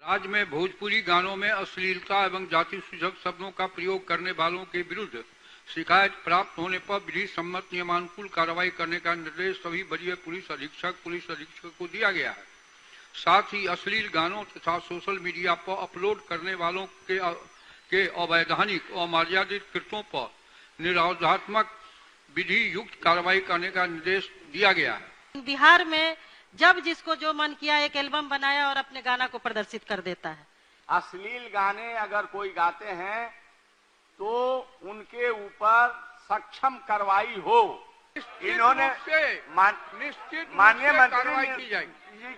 राज्य में भोजपुरी गानों में अश्लीलता एवं जाति सूचक शब्दों का प्रयोग करने वालों के विरुद्ध शिकायत प्राप्त होने पर विधि सम्मत नियमानुकूल कार्रवाई करने का निर्देश सभी वरीय पुलिस अधीक्षक को दिया गया है। साथ ही अश्लील गानों तथा सोशल मीडिया पर अपलोड करने वालों के अवैधानिक और मर्यादित कृत्यों पर निरोधात्मक विधि युक्त कार्रवाई करने का निर्देश दिया गया है। बिहार में जब जिसको जो मन किया एक एल्बम बनाया और अपने गाना को प्रदर्शित कर देता है। अश्लील गाने अगर कोई गाते हैं तो उनके ऊपर सक्षम कार्रवाई हो। इन्होंने माननीय मंत्री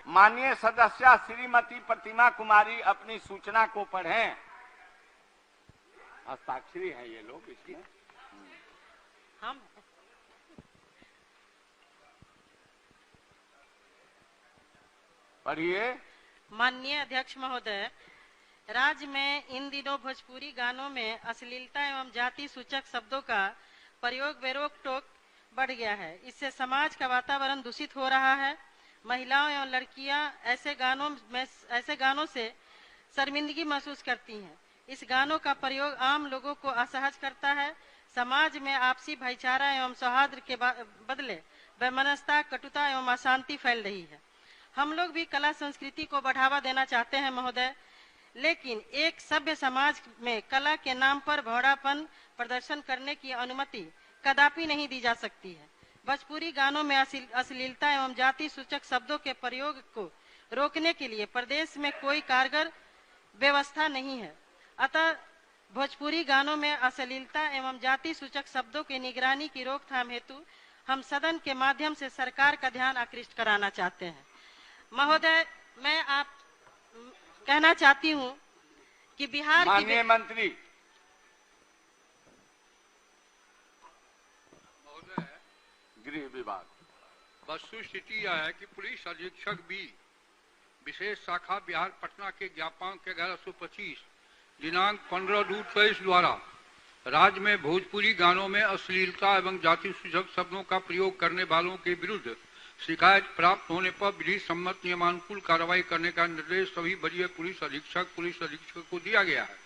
माननीय सदस्य श्रीमती प्रतिमा कुमारी अपनी सूचना को पढ़ें। हस्ताक्षरी हैं ये लोग इसमें। हम पढ़िए। माननीय अध्यक्ष महोदय, राज्य में इन दिनों भोजपुरी गानों में अश्लीलता एवं जाति सूचक शब्दों का प्रयोग बेरोक टोक बढ़ गया है। इससे समाज का वातावरण दूषित हो रहा है। महिलाओं एवं लड़कियां ऐसे गानों से शर्मिंदगी महसूस करती हैं। इस गानों का प्रयोग आम लोगों को असहज करता है। समाज में आपसी भाईचारा एवं सौहार्द के बदले वैमनस्यता, कटुता एवं अशांति फैल रही है। हम लोग भी कला संस्कृति को बढ़ावा देना चाहते हैं महोदय, लेकिन एक सभ्य समाज में कला के नाम पर भौड़ापन प्रदर्शन करने की अनुमति कदापि नहीं दी जा सकती है। भोजपुरी गानों में अश्लीलता एवं जाति सूचक शब्दों के प्रयोग को रोकने के लिए प्रदेश में कोई कारगर व्यवस्था नहीं है। अतः भोजपुरी गानों में अश्लीलता एवं जाति सूचक शब्दों की निगरानी की रोकथाम हेतु हम सदन के माध्यम से सरकार का ध्यान आकृष्ट कराना चाहते हैं। महोदय, मैं आप कहना चाहती हूं कि बिहार माननीय मंत्री महोदय, गृह विभाग, वस्तु स्थिति यह है कि पुलिस अधीक्षक बी विशेष शाखा बिहार पटना के ज्ञापक 1125 दिनांक 15/2/23 द्वारा राज्य में भोजपुरी गानों में अश्लीलता एवं जाति सूचक शब्दों का प्रयोग करने वालों के विरुद्ध शिकायत प्राप्त होने पर विधि सम्मत नियमानुकूल कार्रवाई करने का निर्देश सभी वरीय पुलिस अधीक्षक को दिया गया है।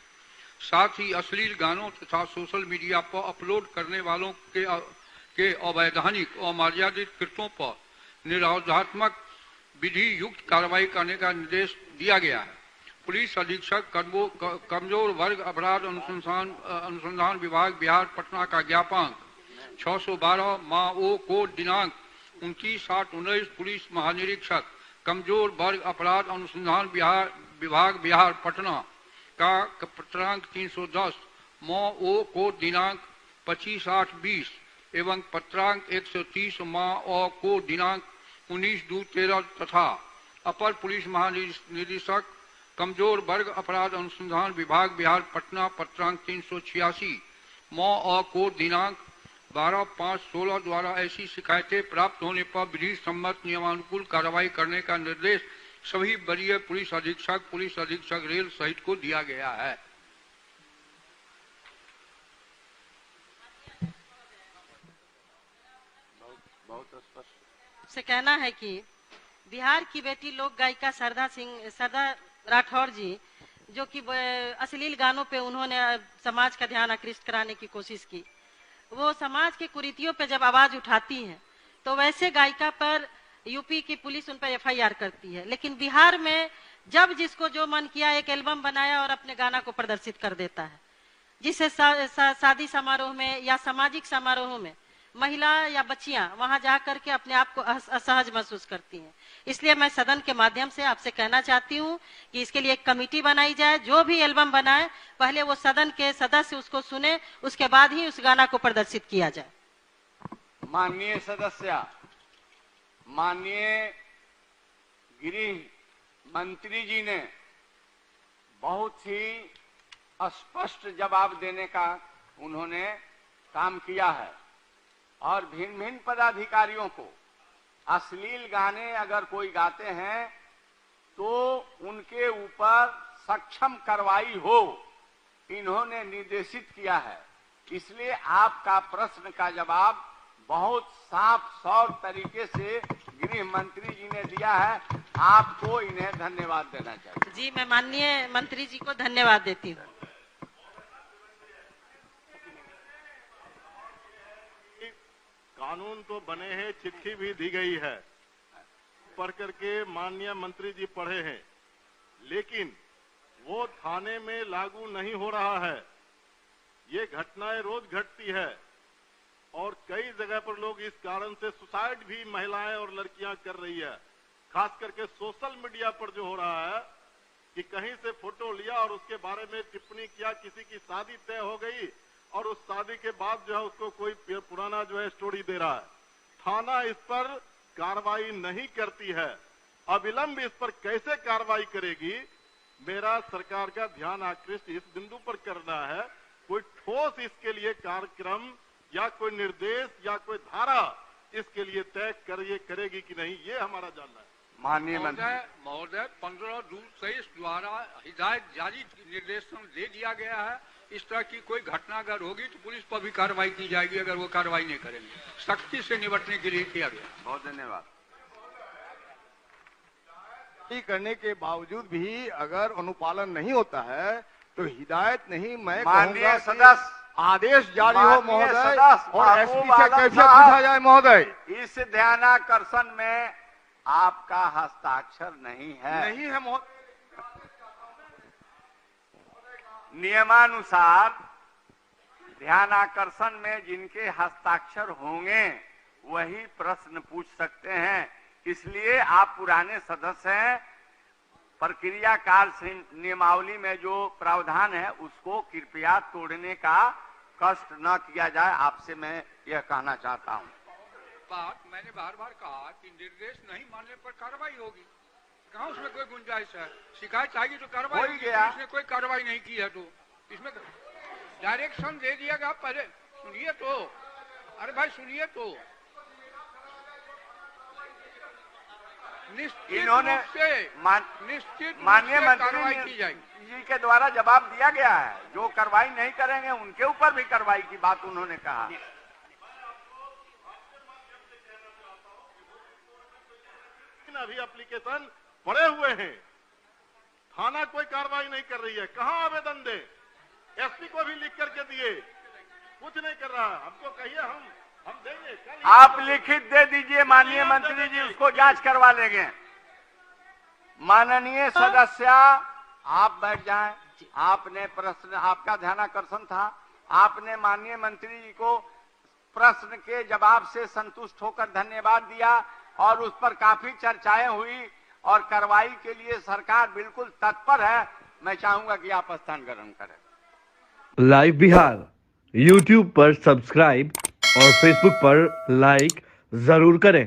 साथ ही अश्लील गानों तथा सोशल मीडिया पर अपलोड करने वालों के अवैधानिक और मर्यादित कृत्यों पर निरोधात्मक विधि युक्त कार्रवाई करने का निर्देश दिया गया है। पुलिस अधीक्षक कमजोर वर्ग अपराध अनुसंधान विभाग बिहार पटना का ज्ञापक 612 माओ कोड दिनांक 29/8/19 पुलिस महानिरीक्षक कमजोर वर्ग अपराध अनुसंधान विभाग बिहार पटना का पत्रांक 310 माओ कोड दिनांक 25/8/20 एवं पत्रांक 130 माओ कोड दिनांक 19/2/13 तथा अपर पुलिस महानिदेशक कमजोर वर्ग अपराध अनुसंधान विभाग बिहार पटना पत्रांक 386 माओ कोड दिनांक 12/5/16 द्वारा ऐसी शिकायतें प्राप्त होने पर विधि सम्मत नियमानुकूल कार्रवाई करने का निर्देश सभी वरीय पुलिस अधीक्षक रेल सहित को दिया गया है। बहुत स्पष्ट से कहना है कि बिहार की बेटी लोक गायिका सरदा राठौर जी, जो कि अश्लील गानों पे उन्होंने समाज का ध्यान आकृष्ट कराने की कोशिश की, वो समाज के कुरीतियों पे जब आवाज उठाती हैं तो वैसे गायिका पर यूपी की पुलिस उन पर FIR करती है। लेकिन बिहार में जब जिसको जो मन किया एक एल्बम बनाया और अपने गाना को प्रदर्शित कर देता है, जिससे शादी समारोह में या सामाजिक समारोह में महिला या बच्चियां वहां जाकर के अपने आप को असहज महसूस करती हैं। इसलिए मैं सदन के माध्यम से आपसे कहना चाहती हूं कि इसके लिए एक कमेटी बनाई जाए। जो भी एल्बम बनाए पहले वो सदन के सदस्य उसको सुने, उसके बाद ही उस गाना को प्रदर्शित किया जाए। माननीय सदस्य, माननीय गृह मंत्री जी ने बहुत ही स्पष्ट जवाब देने का उन्होंने काम किया है और भिन्न भिन्न पदाधिकारियों को अश्लील गाने अगर कोई गाते हैं तो उनके ऊपर सक्षम कार्रवाई हो, इन्होंने निर्देशित किया है। इसलिए आपका प्रश्न का जवाब बहुत साफ सौर तरीके से गृह मंत्री जी ने दिया है। आपको इन्हें धन्यवाद देना चाहिए। जी, मैं माननीय मंत्री जी को धन्यवाद देती हूँ। कानून तो बने हैं, चिट्ठी भी दी गई है, पढ़ करके माननीय मंत्री जी पढ़े हैं, लेकिन वो थाने में लागू नहीं हो रहा है। ये घटनाएं रोज घटती है और कई जगह पर लोग इस कारण से सुसाइड भी महिलाएं और लड़कियां कर रही है। खास करके सोशल मीडिया पर जो हो रहा है कि कहीं से फोटो लिया और उसके बारे में टिप्पणी किया, किसी की शादी तय हो गई और उस शादी के बाद जो है उसको कोई पुराना जो है स्टोरी दे रहा है। थाना इस पर कार्रवाई नहीं करती है, अविलंब इस पर कैसे कार्रवाई करेगी, मेरा सरकार का ध्यान आकृष्ट इस बिंदु पर करना है। कोई ठोस इसके लिए कार्यक्रम या कोई निर्देश या कोई धारा इसके लिए तय करेगी कि नहीं, ये हमारा जानना है। माननीय मंत्री महोदय 15/2/23 द्वारा हिदायत जारी निर्देशन दे दिया गया है। इस तरह की कोई घटना अगर होगी तो पुलिस पर भी कार्रवाई की जाएगी, अगर वो कार्रवाई नहीं करेंगे। सख्ती से निपटने के लिए किया गया। बहुत धन्यवाद। करने के बावजूद भी अगर अनुपालन नहीं होता है तो हिदायत नहीं, मैं माननीय कहूंगा कि सदस्य आदेश जारी हो महोदय, और महबूब एसपी से आलम कैफियत साहब, पूछा जाए महोदय। इस ध्यानाकर्षण में आपका हस्ताक्षर नहीं है। नहीं है महोदय। नियमानुसार ध्यानाकर्षण में जिनके हस्ताक्षर होंगे वही प्रश्न पूछ सकते हैं। इसलिए आप पुराने सदस्य हैं, प्रक्रिया काल नियमावली में जो प्रावधान है उसको कृपया तोड़ने का कष्ट न किया जाए। आपसे मैं यह कहना चाहता हूं। बात मैंने बार बार कहा कि निर्देश नहीं मानने पर कार्रवाई होगी। कहाँ उसमें कोई गुंजाइश है? शिकायत आएगी तो कार्रवाई हो ही होगी। गया। इसने कोई कार्रवाई नहीं की है तो इसमें डायरेक्शन दे दिया गया। पहले सुनिए तो, अरे भाई सुनिए तो। इन्होंने निश्चित माननीय कार्रवाई की मंत्री जाएगी। जी के द्वारा जवाब दिया गया है। जो कार्रवाई नहीं करेंगे उनके ऊपर भी कार्रवाई की बात उन्होंने कहा। अभी एप्लीकेशन पड़े हुए हैं, थाना कोई कार्रवाई नहीं कर रही है। कहां आवेदन दे? एसपी को भी लिख करके दिए, कुछ नहीं कर रहा। हमको कहिए, हम देंगे। आप लिखित दे दीजिए माननीय मंत्री जी, उसको जांच करवा लेंगे। माननीय सदस्य आप बैठ जाएं। आपने प्रश्न, आपका ध्यानाकर्षण था, आपने माननीय मंत्री जी को प्रश्न के जवाब से संतुष्ट होकर धन्यवाद दिया और उस पर काफी चर्चाएं हुई और कार्रवाई के लिए सरकार बिल्कुल तत्पर है। मैं चाहूंगा कि आप स्थान ग्रहण करें। लाइव बिहार YouTube पर सब्सक्राइब और Facebook पर लाइक जरूर करें।